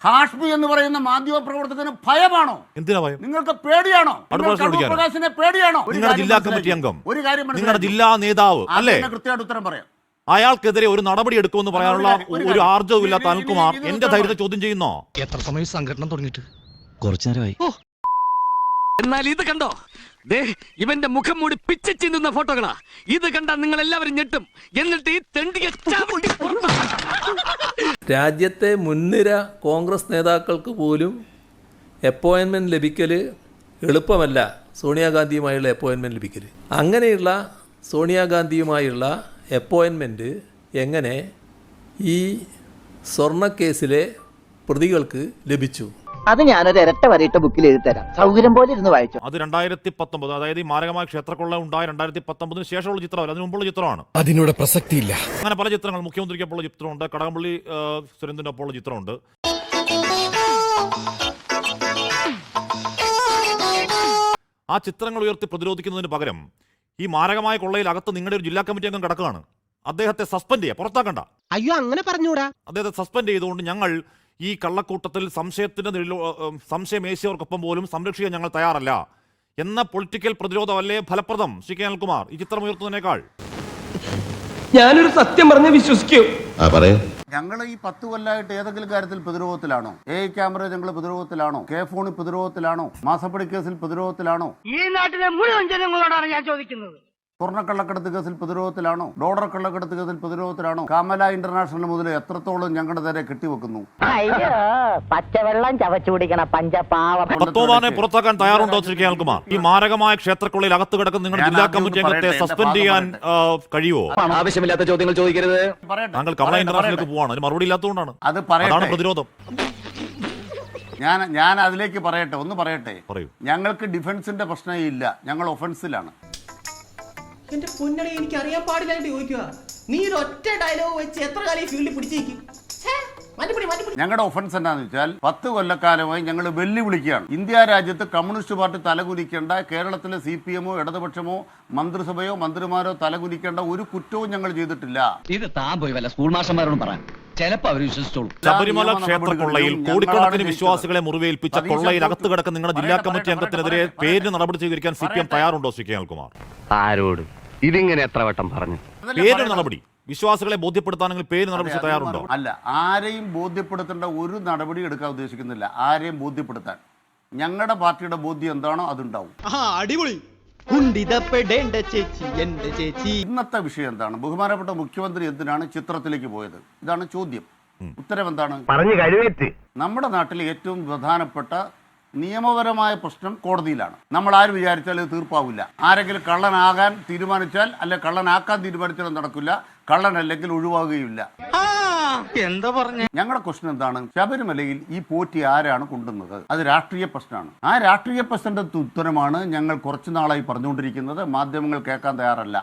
ഹാഷ്മി എന്ന് പറയുന്ന മാധ്യമ പ്രവർത്തകന് ഭയമാണോ? എന്തിനാ ഭയം? നിങ്ങൾക്ക് പേടിയാണോ? പ്രകാശിനെ പേടിയാണോ? നിങ്ങളുടെ ജില്ലാ കമ്മിറ്റി അംഗം, ഒരു കാര്യം നിങ്ങളുടെ ജില്ലാ നേതാവ് അല്ലേ? കൃത്യമായിട്ട് ഉത്തരം പറയാം. അയാൾക്കെതിരെ ഒരു നടപടി എടുക്കുമെന്ന് പറയാനുള്ള ഒരു ആർജവും ഇല്ലാത്ത അനിൽകുമാർ എന്റെ ധൈര്യത്തെ ചോദ്യം ചെയ്യുന്നോ? എത്ര സമയം സംഘടന തുടങ്ങിയിട്ട്? കുറച്ചു നേരമായി. എന്നാൽ ഇത് കണ്ടോ, ഇവന്റെ മുഖം മൂടി പിച്ച ചിന്തുന്ന ഫോട്ടോകളാ. ഇത് കണ്ടാ നിങ്ങൾ എല്ലാവരും ഞെട്ടും. എന്നിട്ട് ഈ തെണ്ടിയെ ചവിട്ടി രാജ്യത്തെ മുൻനിര കോൺഗ്രസ് നേതാക്കൾക്ക് പോലും അപ്പോയിൻമെൻറ്റ് ലഭിക്കൽ എളുപ്പമല്ല. സോണിയാഗാന്ധിയുമായുള്ള അപ്പോയിൻമെൻറ്റ് ലഭിക്കൽ, അങ്ങനെയുള്ള സോണിയാഗാന്ധിയുമായുള്ള അപ്പോയിൻമെൻറ്റ് എങ്ങനെ ഈ സ്വർണ്ണക്കേസിലെ പ്രതികൾക്ക് ലഭിച്ചു? അത് ഞാനൊരു ഇരട്ട വരയിട്ട ബുക്കിൽ എഴുതി തരാം, സൗകര്യം പോലെ ഇരുന്ന് വായിച്ചു. അത് 2019, അതായത് ഈ മാരകമായ ക്ഷേത്രക്കൊള്ള ഉണ്ടായ 2019 ശേഷമുള്ള ചിത്രമല്ല, അതിന് മുമ്പുള്ള ചിത്രമാണ്. അതിനോട് പ്രസക്തിയില്ല. അങ്ങനെ പല ചിത്രങ്ങൾ, മുഖ്യമന്ത്രിക്കൊപ്പമുള്ള ചിത്രമുണ്ട്, കടകംപള്ളി സുരേന്ദ്രന്റെ ഒപ്പമുള്ള ചിത്രമുണ്ട്. ആ ചിത്രങ്ങൾ ഉയർത്തി പ്രതിരോധിക്കുന്നതിന് പകരം ഈ മാരകമായ കൊള്ളയിൽ അകത്ത് നിങ്ങളുടെ ഒരു ജില്ലാ കമ്മിറ്റി അംഗം കിടക്കുകയാണ്. അദ്ദേഹത്തെ സസ്പെൻഡ് ചെയ്യുക, പുറത്താക്കണ്ട. അയ്യോ, അങ്ങനെ പറഞ്ഞൂടാ. അദ്ദേഹത്തെ സസ്പെൻഡ് ചെയ്തുകൊണ്ട് ഞങ്ങൾ ഈ കള്ളക്കൂട്ടത്തിൽ സംശയമേശിയവർക്കൊപ്പം പോലും സംരക്ഷിക്കാൻ ഞങ്ങൾ തയ്യാറല്ല എന്ന പൊളിറ്റിക്കൽ പ്രതിരോധമല്ലേ ഫലപ്രദം? ശ്രീ കെ അനിൽകുമാർ, ഈ ചിത്രം ഉയർത്തുന്നതിനേക്കാൾ ഞാനൊരു സത്യം പറഞ്ഞ് വിശ്വസിക്കൂ. ഞങ്ങൾ ഈ 10 കൊല്ലമായിട്ട് ഏതെങ്കിലും കാര്യത്തിൽ പ്രതിരോധത്തിലാണോ? ക്യാമറ ഞങ്ങൾ പ്രതിരോധത്തിലാണോ? ഫോണിൽ പ്രതിരോധത്തിലാണോ? മാസപ്പടി കേസിൽ പ്രതിരോധത്തിലാണോ? ഈ നാട്ടിലെ മുഴുവൻ ജനങ്ങളോടാണ് ഞാൻ ചോദിക്കുന്നത്. സ്വർണ്ണക്കള്ളക്കടത്ത് കേസിൽ പ്രതിരോധത്തിലാണോ? ഡോളർ കള്ളക്കടത്ത് കേസിൽ പ്രതിരോധത്തിലാണോ? കാമല ഇന്റർനാഷണൽ മുതൽ എത്രത്തോളം ഞങ്ങളുടെ നേരെ കെട്ടിവെക്കുന്നു? അയ്യോ, പച്ചവെള്ളം ചവച്ചു കുടിക്കണ പഞ്ചപാവം. പത്തോമാനെ പുറത്താക്കാൻ തയ്യാറുണ്ടോ ശ്രീ കെ അനിൽകുമാർ? ഈ മാരകമായ ക്ഷേത്രക്കുള്ളിൽ അകത്ത് കിടക്കുന്ന നിങ്ങളുടെ ജില്ലാ കമ്മിറ്റി അംഗത്തെ സസ്പെൻഡ് ചെയ്യാൻ കഴിയുമോ? ആവശ്യമില്ലാത്ത ചോദ്യങ്ങൾ ചോദിക്കരുത്. താങ്കൾ കമല ഇന്റർനാഷണലിലേക്ക് പോവാണ്, അതിന് മറുപടി ഇല്ലാത്തതുകൊണ്ടാണ്. അതാണ് പ്രതിരോധം. ഞാൻ അതിലേക്ക് പറയട്ടെ, ഒന്ന് പറയട്ടെ. പറയൂ. ഞങ്ങൾക്ക് ഡിഫൻസിന്റെ പ്രശ്നമേ ഇല്ല, ഞങ്ങൾ ഒഫൻസിലാണ്. എന്റെ പൊന്നടി, എനിക്ക് അറിയാൻ പാടില്ലായിട്ട് ചോദിക്കുക. നീ ഒരു ഒറ്റ ഡയലോഗ് വെച്ച് എത്ര കാലം ഈ ഫീൽഡിൽ പിടിച്ചേക്കും? ഞങ്ങളുടെ ഒഫൻസ് എന്താന്ന് വെച്ചാൽ 10 കൊല്ലക്കാലമായി ഞങ്ങൾ വെല്ലുവിളിക്കുകയാണ്. ഇന്ത്യ രാജ്യത്ത് കമ്മ്യൂണിസ്റ്റ് പാർട്ടി തലകുനിക്കേണ്ട, കേരളത്തിലെ CPM-ഓ ഇടതുപക്ഷമോ മന്ത്രിസഭയോ മന്ത്രിമാരോ തലകുനിക്കേണ്ട ഒരു കുറ്റവും ഞങ്ങൾ ചെയ്തിട്ടില്ല. ഇത് താൻ പോയി വല്ല സ്കൂൾ മാസ്റ്റർമാരോടും പറയാം, ചിലപ്പോ അവർ വിശ്വസിച്ചോളൂ. ശബരിമല ക്ഷേത്രക്കൊള്ളയിൽ കോടിക്കണക്കിന് വിശ്വാസികളെ മുറിവേൽപ്പിച്ച കൊള്ളയിൽ അകത്ത് കിടക്കുന്ന നിങ്ങളുടെ ജില്ലാ കമ്മിറ്റി അംഗത്തിനെതിരെ പേരിന് നടപടി സ്വീകരിക്കാൻ CPM തയ്യാറുണ്ടോ ശ്രീ കെ അനിൽകുമാർ? ആരോട് ഇതിങ്ങനെ എത്ര വട്ടം പറഞ്ഞു? പേരിന് നടപടി, വിശ്വാസികളെ ബോധ്യപ്പെടുത്താനെങ്കിൽ പേര് നടപടി തയ്യാറുണ്ടോ? അല്ല, ആരെയും ബോധ്യപ്പെടുത്തേണ്ട ഒരു നടപടി എടുക്കാൻ ഉദ്ദേശിക്കുന്നില്ല. ആരെയും ബോധ്യപ്പെടുത്താൻ ഞങ്ങളുടെ പാർട്ടിയുടെ ബോധ്യം എന്താണോ അതുണ്ടാവും. അടിപൊളി. ഇന്നത്തെ വിഷയം എന്താണ്? ബഹുമാനപ്പെട്ട മുഖ്യമന്ത്രി എന്തിനാണ് ചിത്രത്തിലേക്ക് പോയത്? ഇതാണ് ചോദ്യം. ഉത്തരം എന്താണ്? നമ്മുടെ നാട്ടിലെ ഏറ്റവും പ്രധാനപ്പെട്ട നിയമപരമായ പ്രശ്നം കോടതിയിലാണ്. നമ്മൾ ആര് വിചാരിച്ചാൽ ഇത് തീർപ്പാവില്ല. ആരെങ്കിലും കള്ളനാകാൻ തീരുമാനിച്ചാൽ, അല്ലെ കള്ളനാക്കാൻ തീരുമാനിച്ചാൽ നടക്കില്ല. കള്ളനല്ലെങ്കിൽ ഒഴിവാകുകയില്ല. എന്താ പറഞ്ഞ? ഞങ്ങളുടെ ക്വസ്റ്റൻ എന്താണ്? ശബരിമലയിൽ ഈ പോറ്റി ആരാണ് കൊണ്ടുവന്നത്? അത് രാഷ്ട്രീയ പ്രശ്നമാണ്. ആ രാഷ്ട്രീയ പ്രശ്നത്തിന്റെ ഉത്തരമാണ് ഞങ്ങൾ കുറച്ചു നാളായി പറഞ്ഞുകൊണ്ടിരിക്കുന്നത്. മാധ്യമങ്ങൾ കേൾക്കാൻ തയ്യാറല്ല.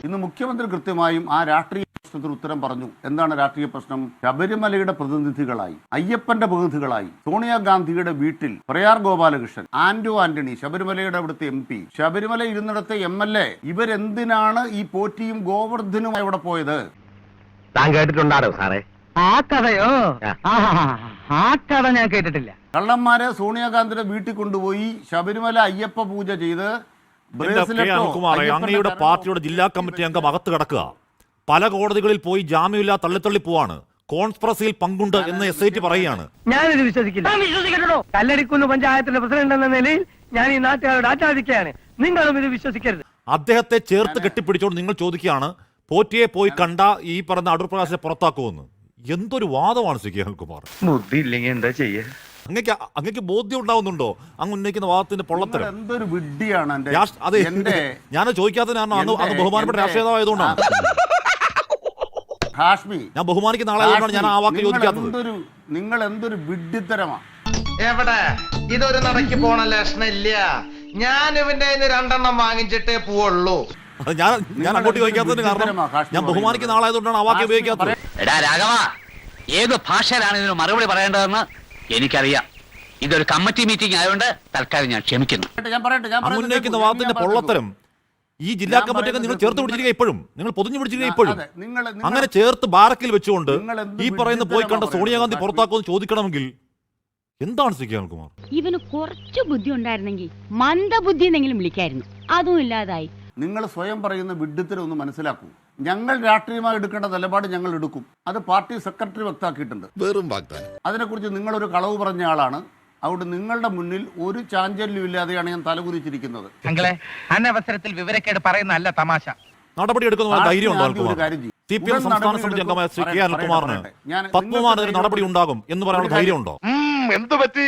ഇന്ന് മുഖ്യമന്ത്രി കൃത്യമായും ആ രാഷ്ട്രീയ പ്രശ്നത്തിന് ഉത്തരം പറഞ്ഞു. എന്താണ് രാഷ്ട്രീയ പ്രശ്നം? ശബരിമലയുടെ പ്രതിനിധികളായി, അയ്യപ്പന്റെ പ്രതിനിധികളായി സോണിയാഗാന്ധിയുടെ വീട്ടിൽ പ്രയാർ ഗോപാലകൃഷ്ണൻ, ആന്റണി, ശബരിമലയുടെ അവിടുത്തെ MP, ശബരിമല ഇരുന്നിടത്തെ MLA, ഇവരെന്തിനാണ് ഈ പോറ്റിയും ഗോവർദ്ധനും അവിടെ പോയത്? താൻ കേട്ടിട്ടുണ്ടാണോ സാറേ ആ കഥയോ? ആ കഥ ഞാൻ കേട്ടിട്ടില്ല. കള്ളന്മാരെ സോണിയാഗാന്ധിയുടെ വീട്ടിൽ കൊണ്ടുപോയി ശബരിമല അയ്യപ്പ പൂജ ചെയ്ത് അങ്ങയുടെ പാർട്ടിയുടെ ജില്ലാ കമ്മിറ്റി അംഗം അകത്ത് കിടക്കുക, പല കോടതികളിൽ പോയി ജാമ്യമില്ല തള്ളിത്തള്ളി പോവാണ്, കോൺസ്പിറസിയിൽ പങ്കുണ്ട് എന്ന് SIT പറയുകയാണ്. ഞാനിത് വിശ്വസിക്കില്ല. കല്ലടിക്കുന്ന് പഞ്ചായത്തിന്റെ പ്രസിഡന്റ് എന്ന നിലയിൽ ഞാൻ ഈ നാട്ടുകാരോട് ആചാദിക്കുകയാണ്, നിങ്ങളും ഇത് വിശ്വസിക്കരുത്. അദ്ദേഹത്തെ ചേർത്ത് കെട്ടിപ്പിടിച്ചോണ്ട് നിങ്ങൾ ചോദിക്കുകയാണ് പോറ്റിയെ പോയി കണ്ട ഈ പറഞ്ഞ അടൂർ പ്രകാശിനെ പുറത്താക്കുമെന്ന്. എന്തൊരു വാദമാണ് ശ്രീ കെ അനിൽകുമാർ? ബുദ്ധി ഇല്ലെങ്കിൽ എന്താ ചെയ്യാ? അങ്ങക്ക് ബോധ്യം ഉണ്ടാവുന്നുണ്ടോ അങ്ങ് ഉന്നയിക്കുന്ന വാദത്തിന്റെ പൊള്ളത്തരം? എന്തൊരു വിഡ്ഢിയാണ്. അതെ, ഞാൻ ചോദിക്കാത്തത് കാരണം അന്ന് ബഹുമാനപ്പെട്ട രാഷ്ട്രീയ നേതാവായതുകൊണ്ടാണ്. ഹാഷ്മി, ഞാൻ ബഹുമാനിക്കുന്ന ആളായതുകൊണ്ടാണ് ഞാൻ ആ വാക്ക് ചോദിക്കാത്തത്. നിങ്ങൾ എന്തൊരു വിഡ്ഢിത്തരമാണ്. എവിടെ ഇതൊരു നടക്കി പോണ ലക്ഷണില്ല. ഞാൻ ഇവന്റെ 2 വാങ്ങിച്ചിട്ടേ പോവുള്ളൂ. ഞാൻ അങ്ങോട്ട് ചോദിക്കാത്തതിന് കാരണം ഞാൻ ബഹുമാനിക്കുന്ന ആളായതുകൊണ്ടാണ് ആ വാക്ക് ഉപയോഗിക്കാത്തത്. എടാ രാഘവ, ഏത് ഭാഷയിലാണ് ഇതിന് മറുപടി പറയേണ്ടതെന്ന് എനിക്കറിയാം. ഇതൊരു കമ്മിറ്റി മീറ്റിംഗ് ആയതുകൊണ്ട് തൽക്കാലം ഞാൻ ക്ഷമിക്കുന്നു. അങ്ങ് ഉന്നയിക്കുന്ന വാദത്തിന്റെ പൊള്ളത്തരം ഈ ജില്ലാ കമ്മിറ്റിയൊക്കെ നിങ്ങൾ ചേർത്ത് പിടിച്ചിരിക്കുക ഇപ്പോഴും, നിങ്ങൾ പൊതിഞ്ഞു പിടിച്ചിരിക്കുക ഇപ്പോഴും. അതെ, നിങ്ങൾ അങ്ങനെ ചേർത്ത് ബാരക്കിൽ വെച്ചുകൊണ്ട് നിങ്ങൾ എന്ത് ഈ പറയുന്ന പോയി കണ്ട വിഡ്ഢിത്തരമാ സോണിയാഗാന്ധി പറയുന്നത്? പുറത്താക്കുമെന്ന് ചോദിക്കണമെങ്കിൽ എന്താണ് സി കെ അനിൽകുമാർ? ഇവന് കുറച്ച് ബുദ്ധി ഉണ്ടായിരുന്നെങ്കിൽ മന്ദബുദ്ധി എന്നെങ്കിലും വിളിക്കായിരുന്നു. അതും ഇല്ലാതായി. നിങ്ങൾ സ്വയം പറയുന്ന വിഡ്ഢിത്തരം ഒന്ന് മനസ്സിലാക്കൂ. ഞങ്ങൾ രാഷ്ട്രീയമായി എടുക്കേണ്ട നിലപാട് ഞങ്ങൾ എടുക്കും. അത് പാർട്ടി സെക്രട്ടറി വ്യക്തമാക്കിയിട്ടുണ്ട്. വെറും വാഗ്ദാനം. അതിനെക്കുറിച്ച് നിങ്ങളൊരു കളവ് പറഞ്ഞ ആളാണ്. അതുകൊണ്ട് നിങ്ങളുടെ മുന്നിൽ ഒരു ചാഞ്ചല്യം ഇല്ലാതെയാണ് ഞാൻ തലകുനിച്ചിരിക്കുന്നത്. അങ്ങളെ അനവസരത്തിൽ വിവരക്കേട് പറയുന്നല്ല തമാശ. നടപടി എടുക്കുന്ന ധൈര്യം ഉണ്ടോ ആദ്യം ഒരു അനിൽകുമാർ? കാര്യം ചെയ്യും. CPM ഉടൻ സംസ്ഥാന നടപടി സമിതി എടുക്കും. അംഗമായ ശ്രീ കെ അനിൽകുമാറിന് ഞാൻ പത്മകുമാറിനെതിരെ നടപടി ഉണ്ടാകും എന്ന് പറയാനുള്ള ധൈര്യം ഉണ്ടോ? എന്ത് പറ്റി?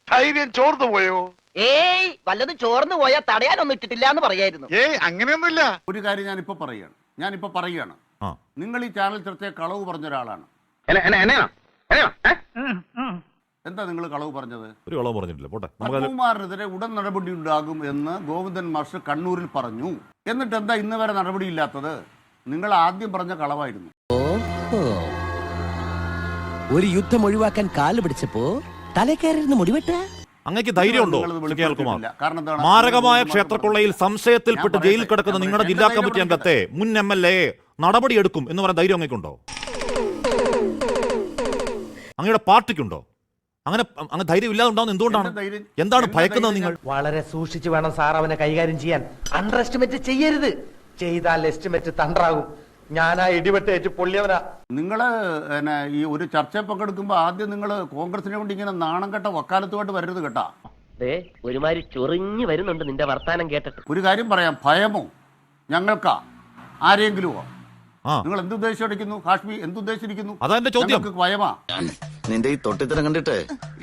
ധൈര്യം ചോർന്നു പോയോ? ഏയ് വല്ലതും ചോർന്നു പോയാൽ തടയാനൊന്നും ഇട്ടിട്ടില്ല എന്ന് പറയായിരുന്നു. അങ്ങനെയൊന്നുമില്ല. ഒരു കാര്യം ഞാനിപ്പോ പറയുകയാണ്. ആ. നിങ്ങൾ ഈ ചാനൽ ചർച്ചയെ കളവ് പറഞ്ഞ ഒരാളാണ്. എന്താ നിങ്ങൾ കളവ് പറഞ്ഞത്? ഒരു കളവ് പറഞ്ഞിട്ടില്ല. പോട്ടെ, നമുക്ക് പത്മകുമാറിനെതിരെ ഉടൻ നടപടി ഉണ്ടാകും എന്ന് ഗോവിന്ദൻ മാസ്റ്റർ കണ്ണൂരിൽ പറഞ്ഞു. എന്നിട്ട് എന്താ ഇന്ന് വരെ നടപടിയില്ലാത്തത്? നിങ്ങൾ ആദ്യം പറഞ്ഞ കളവായിരുന്നു. ഒരു യുദ്ധം ഒഴിവാക്കാൻ കാല് പിടിച്ചപ്പോ തലക്കയറിയിരുന്ന് മുടിവെട്ട അങ്ങേക്ക് ധൈര്യമുണ്ടോ നിങ്ങളത് ശ്രീ കെ അനിൽകുമാർ? കാരണം എന്താണ്? മാരകമായ ക്ഷേത്രക്കൊള്ളയിൽ സംശയത്തിൽപ്പെട്ട് ഞാൻ ജയിലിൽ പറയട്ടെ. കിടക്കുന്ന നിങ്ങളുടെ എന്റെ ജില്ലാ ധൈര്യം കമ്മിറ്റി പറയട്ടെ. അംഗത്തെ മുൻ MLA നടപടിയെടുക്കും എന്ന് പറയാൻ ധൈര്യം അങ്ങേക്കുണ്ടോ? അങ്ങയുടെ പാർട്ടിക്കുണ്ടോ? അങ്ങനെ ധൈര്യം ഇല്ലാതെ ഉണ്ടാവുന്നത് എന്തുകൊണ്ടാണ്? എന്റെ ധൈര്യം- എന്താണ് എന്റെ ഭയക്കുന്നത് ധൈര്യം നിങ്ങൾ? വളരെ സൂക്ഷിച്ചു വേണം സാർ അവനെ കൈകാര്യം ചെയ്യാൻ. അണ്ടർ എസ്റ്റിമേറ്റ് ചെയ്യരുത്. ചെയ്താൽ എസ്റ്റിമേറ്റ് തണ്ടാകും. ഞാനാ ഇടിവെട്ടേറ്റ് പൊള്ളിയവനാ. നിങ്ങൾ ഈ ഒരു ചർച്ചയിൽ പങ്കെടുക്കുമ്പോൾ ആദ്യം നിങ്ങൾ കോൺഗ്രസിനെ കൊണ്ട് ഇങ്ങനെ നാണം കെട്ട വക്കാലത്തുമായിട്ട് വരരുത് കേട്ടാ. ഒരുമാതിരി ചൊറിഞ്ഞു വരുന്നുണ്ട് നിന്റെ വർത്താനം കേട്ടിട്ട്. ഒരു കാര്യം പറയാം, ഭയമോ ഞങ്ങൾക്കാ ആരെങ്കിലുമോ? ആ, നിങ്ങൾ എന്തുദ്ദേശിച്ചിരിക്കുന്നു? ഹാഷ്മി എന്തുദ്ദേശിച്ചിരിക്കുന്നു? അതാ എന്റെ ചോദ്യം. ഞങ്ങൾക്ക് ഭയമാ. നിന്റെ ഈ തൊട്ടിത്തരം കണ്ടിട്ട്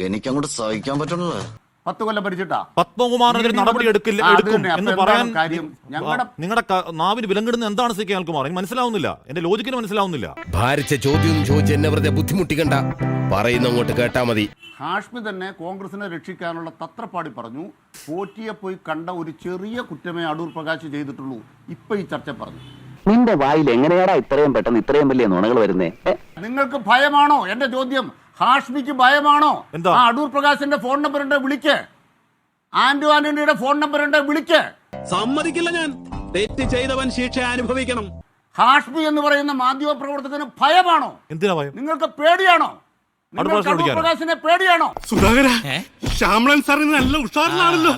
എനിക്കങ്ങോട്ട് സഹിക്കാൻ പറ്റണല്ലോ. 10 കൊല്ലം ഭരിച്ചിട്ടാ. പത്മകുമാറിനെതിരെ നടപടി എടുക്കും എന്ന് പറയാൻ കാര്യം ഞങ്ങളുടെ നിങ്ങളുടെ നാവിന് വിലങ്ങിടുന്ന എന്താണ് സി കെ അനിൽകുമാർ? എനിക്ക് മനസ്സിലാവുന്നില്ല, എന്റെ ലോജിക്കിന് മനസ്സിലാവുന്നില്ല. ഭാരിച്ച ചോദ്യം ചോദിച്ച് എന്നെ വെറുതെ ബുദ്ധിമുട്ടിക്കണ്ട. പറയുന്ന അങ്ങോട്ട് കേട്ടാ മതി. ഹാഷ്മി തന്നെ കോൺഗ്രസിനെ രക്ഷിക്കാനുള്ള തത്രപ്പാടി പറഞ്ഞു. പോറ്റിയെ പോയി കണ്ട ഒരു ചെറിയ കുറ്റമേ അടൂർ പ്രകാശ് ചെയ്തിട്ടുള്ളൂ. ഇപ്പൊ ഈ ചർച്ച പറഞ്ഞു. നിന്റെ വായിൽ എങ്ങനെയാടാ ഇത്രയും പെട്ടെന്ന് ഇത്രയും വലിയ നുണകൾ വരുന്നേ? നിങ്ങൾക്ക് ഭയമാണോ? എന്റെ ചോദ്യം, ഹാഷ്മിക്ക് ഭയമാണോ? എന്താ? ആ അടൂർ പ്രകാശിന്റെ ഫോൺ നമ്പർ ഉണ്ട്, വിളിക്ക്. ആന്റോ ആന്റണിയുടെ ഫോൺ നമ്പർ ഉണ്ട്, വിളിക്ക്. സമ്മതിക്കില്ല. ഞാൻ തെറ്റ് ചെയ്തവൻ ശിക്ഷ അനുഭവിക്കണം. ഹാഷ്മി എന്ന് പറയുന്ന മാധ്യമ പ്രവർത്തകന് ഭയമാണോ? എന്തിനാ ഭയം? നിങ്ങൾക്ക് പേടിയാണോ? നിങ്ങൾക്ക് അടൂർ പ്രകാശിനെ പേടിയാണോ? സുധാകര ശ്യാമളൻ സാറിന് നല്ല ഉഷാറിലാണല്ലോ.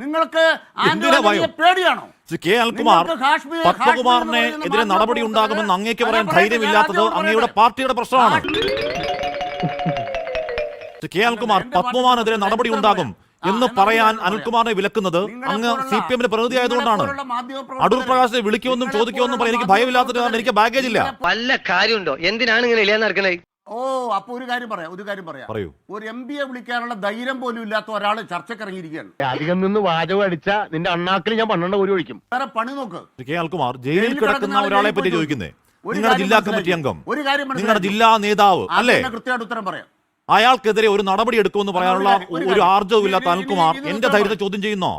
നിങ്ങൾക്ക് ആന്റോ എന്തിനാ ഭയം? ആന്റണിയെ പേടിയാണോ? ശ്രീ കെ അനിൽകുമാർ നിങ്ങൾക്ക് ഹാഷ്മിയെ- പത്മകുമാറിനെ ഹാഷ്മി എന്ന് എതിരെ പറയുന്ന നടപടി ഉണ്ടാകുമെന്ന് അങ്ങേക്ക് പറയാൻ ഞാൻ പറയട്ടെ, ധൈര്യമില്ലാത്തത് ഞാൻ അങ്ങയുടെ പറയട്ടെ. പാർട്ടിയുടെ പ്രശ്നമാണ്. ശ്രീ കെ അനിൽകുമാർ പത്മകുമാറിനെതിരെ നടപടി ഉണ്ടാകും എന്ന് പറയാൻ അനിൽകുമാറിനെ വിലക്കുന്നത് അങ്ങ് CPM പ്രതിനിധി ആയതുകൊണ്ടാണ്. അടൂർ പ്രകാശിനെ വിളിക്കുമെന്നും ചോദിക്കുമെന്നും പറയാൻ എനിക്ക് ഭയമില്ലാത്തത് കാരണം എനിക്ക് ബാഗേജ് ഇല്ല. വല്ല കാര്യമുണ്ടോ? എന്തിനാണ് ഇങ്ങനെ ഇല്ലാന്ന് നടക്കണേ? ഓ, അപ്പൊ ഒരു കാര്യം പറയാം. പറയൂ. ഒരു MPയെ വിളിക്കാനുള്ള ധൈര്യം പോലും ഇല്ലാത്ത ഒരാൾ ചർച്ചയ്ക്ക് ഇറങ്ങിയിരിക്കുകയാണ്. അധികം നിന്ന് വാചകം അടിച്ച നിന്റെ അണ്ണാക്കിൽ ഞാൻ 12 കോരി ഒഴിക്കും. വേറെ പണി നോക്ക്. ശ്രീ കെ അനിൽകുമാർ ജയിലിൽ കിടക്കുന്ന ഒരാളെ പറ്റി ചോദിക്കുന്നേ. നിങ്ങളുടെ ജില്ലാ കമ്മിറ്റി അംഗം, നിങ്ങളുടെ ജില്ലാ നേതാവ് അല്ലേ? കൃത്യമായിട്ട് ഉത്തരം പറയാം. അയാൾക്കെതിരെ ഒരു നടപടി എടുക്കുമെന്ന് പറയാനുള്ള ഒരു ആർജവും ഇല്ലാത്ത അനിൽകുമാർ എന്റെ ധൈര്യത്തെ ചോദ്യം ചെയ്യുന്നോ?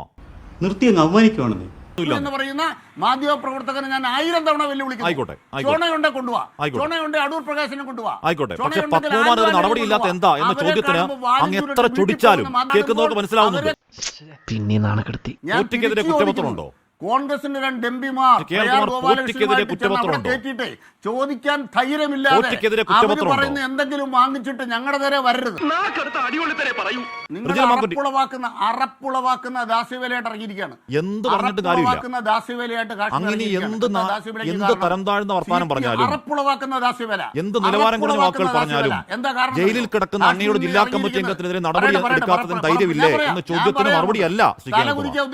നിർത്തി അങ്ങ് അവമാനിക്കുവാണെന്നേ. എന്ന് പറയുന്ന മാധ്യമ പ്രവർത്തകനെ ഞാൻ 1000 തവണ വെല്ലുവിളിക്കുന്നു. ആയിക്കോട്ടെ. ചോണയുണ്ടെ കൊണ്ടുപോവാ. ആയിക്കോട്ടെ. ചോണയുണ്ടെ അടൂർ പ്രകാശിനെ കൊണ്ടുപോവാ. ആയിക്കോട്ടെ. പക്ഷെ ചോണയുണ്ടെങ്കിൽ പത്മകുമാറിന് ആന്റോ നടപടി ഇല്ലാത്ത ആന്റണിയെ എന്താ എന്ന അവരെ ചോദ്യത്തിന് കാണുമ്പോൾ വാലും അങ്ങ് എത്ര ചുരുട്ടി ചൊടിച്ചാലും വീട്ടിൽ പോകുന്ന കേൾക്കുന്നവർക്ക് മനസ്സിലാവുന്നുണ്ട്. പിന്നെ നാണക്കെടുത്തി. ഞാൻ പോറ്റിക്കെതിരെ തിരിച്ചു കുറ്റപത്രമുണ്ടോ? ചോദിക്കുന്നു. കോൺഗ്രസിന്റെ 2 എംപിമാർ കെ. അനിൽകുമാർ പോറ്റിക്കെതിരെ കുറ്റപത്രമുണ്ടോ? ചോദിക്കാൻ ധൈര്യമില്ലാതെ പോറ്റിക്കെതിരെ അവര് കുറ്റപത്രമുണ്ടോ? പറയുന്ന എന്തെങ്കിലും വാങ്ങിച്ചിട്ട് ഞങ്ങളുടെ നേരെ വരരുത്. നിങ്ങൾ അറപ്പുളവാക്കുന്ന ദാസ്യവേലയായിട്ട് ഇറങ്ങിയിരിക്കുകയാണ്. എന്ത് പറഞ്ഞിട്ട് കാര്യമില്ല. അറപ്പുളവാക്കുന്ന ദാസ്യവേലയായിട്ട് അങ്ങനെ എന്ത് തരം താഴ്ന്ന വർത്താനം പറഞ്ഞാലും അറപ്പുളവാക്കുന്ന ദാസ്യവേല, എന്ത് നിലവാരം കുറഞ്ഞ വാക്കുകൾ പറഞ്ഞാലും എന്താ കാരണം? ജയിലിൽ കിടക്കുന്ന അങ്ങയുടെ ജില്ലാ കമ്മിറ്റി അംഗത്തിനെതിരെ നടപടി എടുക്കാത്തതിന് ധൈര്യമില്ലേ എന്ന ചോദ്യത്തിന് മറുപടിയല്ല ശ്രീ കെ. അനിൽകുമാർ.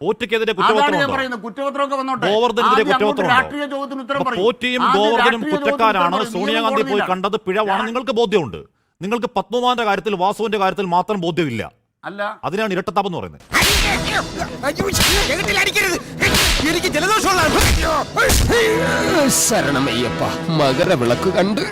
പോറ്റിക്കെതിരെ കുറ്റപത്രമുണ്ടോ? ഗോവർദ്ധനെതിരെ കുറ്റപത്രമുണ്ടോ? പോറ്റിയും ഗോവർദ്ധനും കുറ്റക്കാരാണ്. സോണിയാഗാന്ധി പോയി കണ്ടത് പിഴവാണ്. നിങ്ങൾക്ക് ബോധ്യമുണ്ട്. നിങ്ങൾക്ക് പത്മകുമാറിന്റെ കാര്യത്തിൽ വാസുവിന്റെ കാര്യത്തിൽ മാത്രം ബോധ്യമില്ല. അല്ല, അതിനാണ് ഇരട്ടത്താപ്പ് എന്ന് പറയുന്നത്. എനിക്ക് ജലദോഷമുള്ള ശരണമയ്യപ്പ മകര വിളക്ക് കണ്ട്